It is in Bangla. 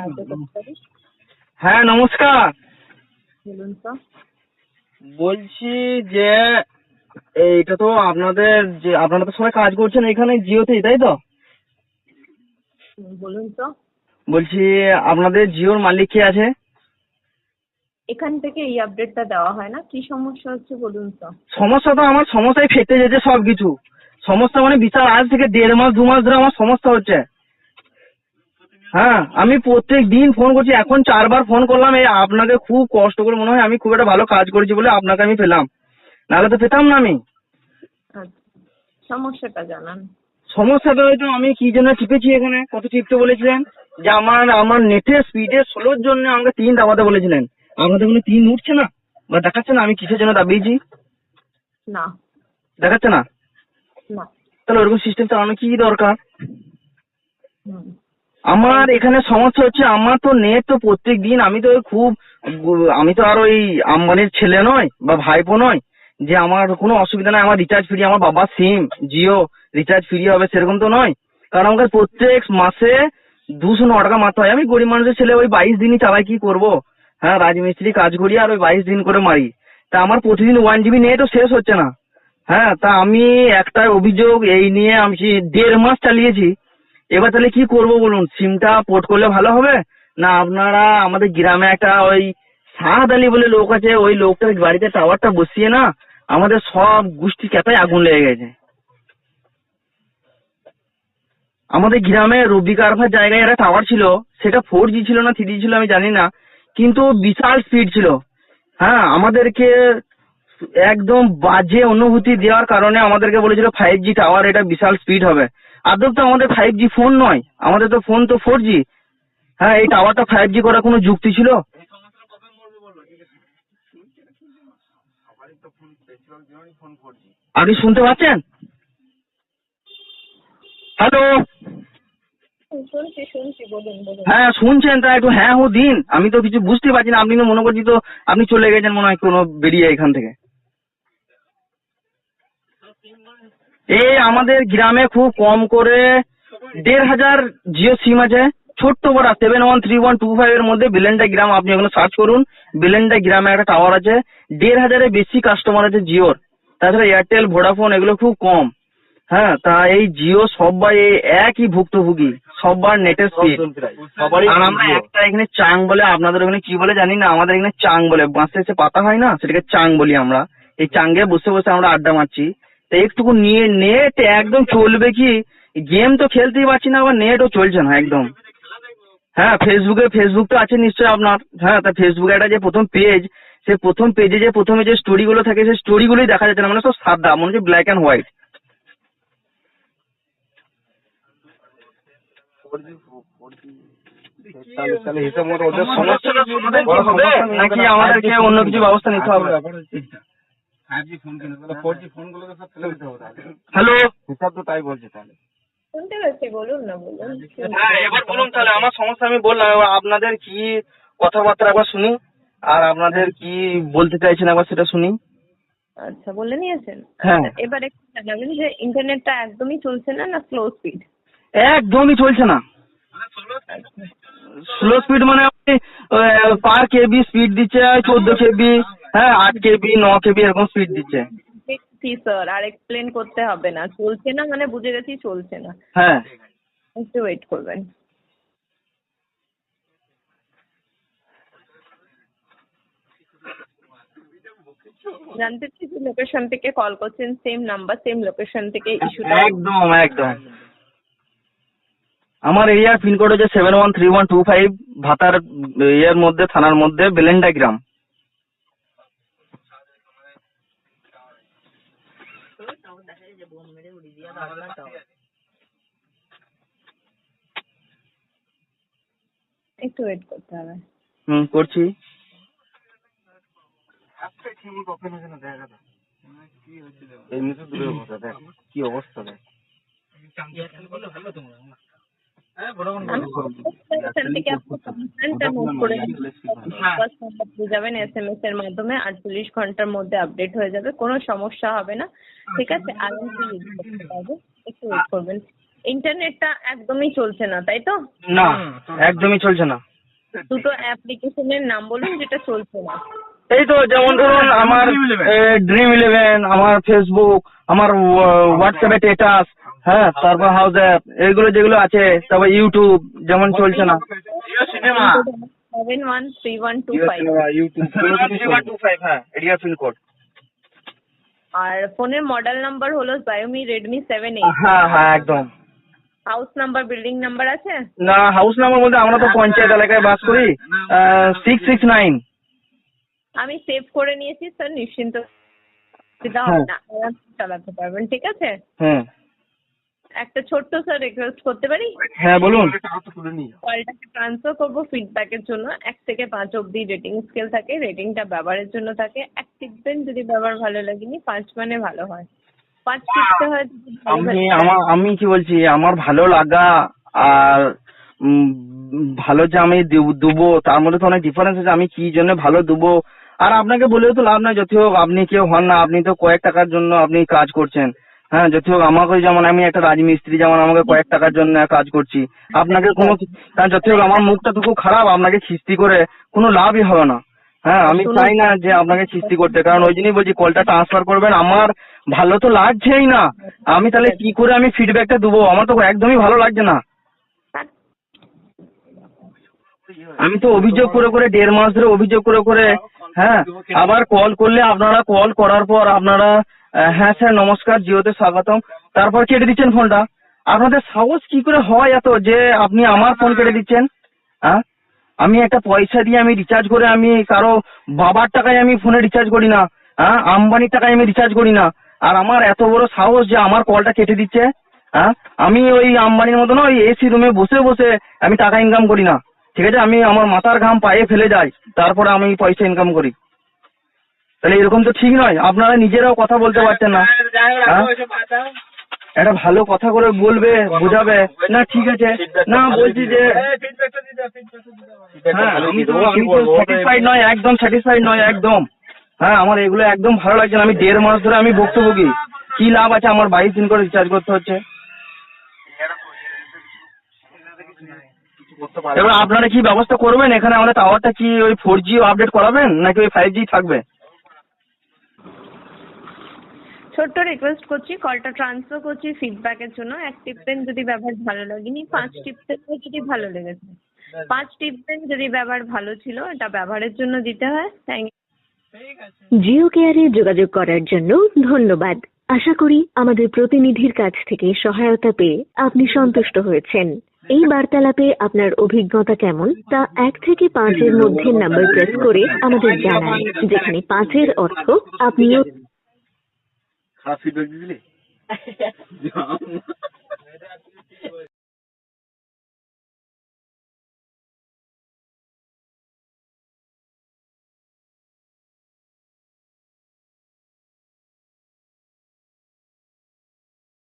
সাহায্য করতে পারি? হ্যাঁ নমস্কার। বলুন তো। বলছি যে এইটা তো আপনারা তো সবাই কাজ করছেন এখানে জিওতেই, তাই তো? বলুন তো। বলছি আপনাদের জিওর মালিক কে আছে? এখান থেকে এই আপডেটটা দেওয়া হয় না, কি সমস্যা হচ্ছে বলুন তো। সমস্যা তো আমার সমস্যায় ফেটে যেতে সবকিছু। সমস্যা মানে বিশাল, আজ থেকে 1.5 মাস 2 মাস ধরে আমার সমস্যা হচ্ছে। হ্যাঁ, আমি প্রত্যেক দিন ফোন করছি, এখন 4বার ফোন করলাম। এই আপনাকে খুব কষ্ট করে মনে হয় আমি খুব একটা ভালো কাজ করেছি বলে আপনাকে আমি পেলাম, নাহলে তো পেতাম না আমি। আচ্ছা, সমস্যাটা জানান। সমস্যাটা হয়তো আমি কি জন্য টিপেছি, এখানে কত টিপতে বলেছিলেন যে আমার নেটের স্পিডের স্লোর জন্য আমাকে 3 দাবাতে বলেছিলেন। আপনাদের কোনো 3 উঠছে না বা দেখাচ্ছে না আমি কিসের জন্য দাবিয়েছি? না। দেখাচ্ছে না? না। তাহলে ওরকম সিস্টেম চালানো কি দরকার? হুম। আমার এখানে সমস্যা হচ্ছে, আমার তো নেট তো প্রত্যেক দিন, আমি তো আর ওই আম্বানির ছেলে নয় বা ভাইপো নয় যে আমার কোনো অসুবিধা নাই, আমার রিচার্জ ফ্রি, আমার বাবার সিম জিও, রিচার্জ ফ্রি হবে সেরকম তো নয়। কারণ আমাকে প্রত্যেক মাসে 209 টাকা মারতে হয়। আমি গরিব মানুষের ছেলে, ওই 22 দিনই চালাই, কি করব? হ্যাঁ, রাজমিস্ত্রি কাজ করি আর ওই 22 দিন করে মারি। তা আমার প্রতিদিন 1 GB নেটও শেষ হচ্ছে না। হ্যাঁ, তা আমি একটা অভিযোগ এই নিয়ে আমি 1.5 মাস চালিয়েছি। এবার তাহলে কি করব বলুন? সিমটা পোর্ট করলে ভালো হবে, না আপনারা আমাদের গ্রামে একটা ওই সাহাদ আলী বলে লোক আছে, ওই লোকটার বাড়িতে টাওয়ারটা বসিয়ে না আমাদের সব গোষ্ঠী ক্যাতায় আগুন লেগে গেছে। আমাদের গ্রামে রবি কারফার জায়গায় একটা টাওয়ার ছিল, সেটা 4G ছিল না 3G ছিল আমি জানি না, কিন্তু বিশাল স্পিড ছিল। হ্যাঁ, আমাদেরকে একদম বাজে অনুভূতি দেওয়ার কারণে আমাদেরকে বলেছিল 5G টাওয়ার, এটা বিশাল স্পিড হবে। আদৌ তো আমাদের 5G ফোন নয়, আমাদের তো ফোন তো 4G। হ্যাঁ, এই টাওয়ারটা 5G করার কোনো যুক্তি ছিল? আপনি শুনতে পাচ্ছেন? হ্যালো? শুনছি শুনছি, বলুন বলুন। হ্যাঁ শুনছেন, তা একটু হ্যাঁ হু দিন। আমি তো কিছু বুঝতে পারছি না, আপনি তো মনে করছি তো আপনি চলে গেছেন মনে হয় কোনো বেরিয়ে এখান থেকে। এই আমাদের গ্রামে খুব কম করে 1,500 জিও সিম আছে, ছোট্ট বড় 713125 এর মধ্যে বেলেন্ডা গ্রাম, আপনি ওখানে সার্চ করুন। বেলেন্ডা গ্রামে একটা টাওয়ার আছে, 1,500 এর বেশি কাস্টমার আছে জিওর। তাছাড়া এয়ারটেল ভোডাফোন এগুলো খুব কম। হ্যাঁ, তা এই জিও সবাই এই একই ভুক্তভোগী, সবার নেটের স্পিড। আর আমরা একটা এখানে চাং বলে, আপনাদের ওখানে কি বলে জানি না, আমাদের এখানে চাং বলে, বাঁশে এসে পাতা হয় না, সেটাকে চাং বলি আমরা। এই চাঙ্গে বসে বসে আমরা আড্ডা মারছি। তো একটুকু নিয়ে নেট একদম চলবে কি, গেম তো খেলতেই পারছি না, আবার নেটও চলছে না একদম। হ্যাঁ, ফেসবুক তো আছে নিশ্চয়ই আপনার। হ্যাঁ, তা ফেসবুকে একটা যে প্রথম পেজ, সেই প্রথম পেজে যে প্রথমে যে স্টোরিগুলো থাকে, সেই স্টোরিগুলোই দেখা যাচ্ছে না, মানে সব সাদা, মনে হচ্ছে ব্ল্যাক অ্যান্ড হোয়াইট। সমস্যাটা সমাধান কি হবে, নাকি আমাদেরকে অন্য কিছু ব্যবস্থা নিতে হবে? হ্যালো? হিসাব তো তাই বলছে তাহলে। শুনতে পাচ্ছি, বলুন না বলুন। হ্যাঁ, এবার বলুন তাহলে। আমার সমস্যা আমি বললাম, এবার আপনাদের কি কথাবার্তা একবার শুনি, আর আপনাদের কি বলতে চাইছেন একবার সেটা শুনি। আচ্ছা, বলে নিয়েছেন। হ্যাঁ। আচ্ছা, এবার একটু জানাবেন যে ইন্টারনেটটা একদমই চলছে না, না স্লো স্পিড? একদমই চলছে না। স্লো স্পিড মানে আপনি পার কেবি স্পিড দিচ্ছে 14 কেবি, হ্যাঁ 8 কেবি 9 কেবি এরকম স্পিড দিচ্ছে। দেখছি স্যার, আর এক্সপ্লেন করতে হবে না, চলছে না মানে বুঝে গেছি চলছে না। হ্যাঁ, একটু ওয়েট করবেন। জানতে চাই যে লোকেশন থেকে কল করছেন, সেম নাম্বার সেম লোকেশন থেকে ইস্যুটা? একদম একদম। আমার এরিয়ার পিনকোড হচ্ছে 713125, ভাতার ইয়ের মধ্যে, থানার মধ্যে, বেলেন্ডা গ্রাম। একটু ওয়েট করতে হবে। করছি। এমনিতে দূরের কথা, দেখ কি অবস্থা দেখ। যাবেন SMS এর মাধ্যমে, 48 ঘন্টার মধ্যে আপডেট হয়ে যাবে, কোনো সমস্যা হবে না। ঠিক আছে, আরামসে ইউজ করতে পারবে। একটু ওয়েট করবেন। ইন্টারনেটটা একদমই চলছে না, তাই তো? না, একদমই চলছে না। দুটো অ্যাপ্লিকেশনের নাম বলুন যেটা চলছে না। এই তো যেমন ধরুন আমার Dream11, আমার ফেসবুক, আমার হোয়াটসঅ্যাপে স্ট্যাটাস, হ্যাঁ, তারপর হাউস অ্যাপ, এগুলো যেগুলো আছে, তারপর ইউটিউব যেমন চলছে না। 713125 হ্যাঁ, এরিয়া পিনকোড। আর ফোনের মডেল নাম্বার হলো Xiaomi Redmi 7A। হ্যাঁ হ্যাঁ একদম। হাউস নাম্বার বিল্ডিং নাম্বার আছে? না, হাউস নাম্বার বলতে আমরা তো পঞ্চায়েত এলাকায় বাস করি, 669। আমি সেভ করে নিয়েছি স্যার, নিশ্চিন্ত অসুবিধা হবে না, আরামসে চালাতে পারবেন, ঠিক আছে? হুম, একটা ছোট্ট স্যার রিকোয়েস্ট করতে পারি? হ্যাঁ বলুন। কলটাকে ট্রান্সফার করবো ফিডব্যাকের জন্য। 1 থেকে 5 অব্দি রেটিং স্কেল থাকে, রেটিংটা ব্যবহারের জন্য থাকে। 1 টিপবেন যদি ব্যবহার ভালো লাগেনি, 5 মানে ভালো হয়। 5 টিপতে হয় যদি ভালো লাগে। আমি কি বলছি, আমার ভালো লাগা আর ভালো যে আমি দেবো তার মধ্যে তো অনেক ডিফারেন্স আছে। আমি কি জন্য ভালো দেবো, আর আপনাকে বলেও তো লাভ নাই। যত হোক আপনি কেউ হন না, আপনি তো কয়েক টাকার জন্য আপনি কাজ করছেন। হ্যাঁ, যত হোক আমাকে যেমন আমি একটা রাজমিস্ত্রি, যেমন আমাকে কয়েক টাকার জন্য কাজ করছি, আপনাকে কোনো, কারণ যত হোক আমার মুখটা তো খুব খারাপ, আপনাকে খিস্তি করে কোনো লাভই হবে না। হ্যাঁ, আমি চাই না যে আপনাকে খিস্তি করতে, কারণ ওই জন্যই বলছি কলটা ট্রান্সফার করবেন। আমার ভালো তো লাগছেই না, আমি তাহলে কি করে আমি ফিডব্যাকটা দেবো? আমার তো একদমই ভালো লাগছে না। আমি তো অভিযোগ করে করে 1.5 মাস ধরে অভিযোগ করে করে, হ্যাঁ, আবার কল করলে আপনারা কল করার পর আপনারা হ্যাঁ স্যার নমস্কার, জিওতে স্বাগতম, তারপর কেটে দিচ্ছেন ফোনটা। আপনাদের সাহস কি করে হয় এত যে আপনি আমার ফোন কেটে দিচ্ছেন? হ্যাঁ, আমি একটা পয়সা দিয়ে আমি রিচার্জ করে, আমি কারো বাবার টাকায় আমি ফোনে রিচার্জ করি না, হ্যাঁ, আম্বানির টাকায় আমি রিচার্জ করি না, আর আমার এত বড় সাহস যে আমার কলটা কেটে দিচ্ছে। হ্যাঁ, আমি ওই আম্বানির মতো না, ওই এসি রুমে বসে বসে আমি টাকা ইনকাম করি না, ঠিক আছে? আমি আমার মাথার ঘাম পায়ে ফেলে যাই, তারপরে আমি পয়সা ইনকাম করি। তাহলে এরকম তো ঠিক নয়, আপনারা নিজেরাও কথা বলতে পারছেন না। হ্যাঁ, একটা ভালো কথা করে বলবে, বোঝাবে না, ঠিক আছে না, বলছি যে হ্যাঁ, আমি তো স্যাটিসফাইড নয়, একদম স্যাটিসফাইড নয় একদম। হ্যাঁ, আমার এগুলো একদম ভালো লাগছে না। আমি 1.5 মাস ধরে আমি ভুক্তভোগী, কি লাভ আছে? আমার 22 দিন করে রিচার্জ করতে হচ্ছে। এবার আপনারা কি ব্যবস্থা করবেন এখানে? আমাদের টাওয়ারটা কি ওই 4G আপডেট করাবেন নাকি ওই 5G থাকবে? ছোট্ট রিকোয়েস্ট করছি, কলটা ট্রান্সফার করছি ফিডব্যাকের জন্য। 1 টিপবেন যদি ব্যবহার ভালো লাগেনি, 5 টিপতে যদি ভালো লেগেছে। 5 টিপবেন যদি ব্যবহার ভালো ছিল, এটা ব্যবহারের জন্য দিতে হয়। Thank you. জিও কেয়ারে যোগাযোগ করার জন্য ধন্যবাদ। আশা করি আমাদের প্রতিনিধির কাছ থেকে সহায়তা পেয়ে আপনি সন্তুষ্ট হয়েছেন। এই বার্তালাপে আপনার অভিজ্ঞতা কেমন তা 1 থেকে 5 এর মধ্যে নাম্বার প্রেস করে আমাদের জানান, যেখানে 5 এর অর্থ আপনিও খারাপ ফিডব্যাক দিলি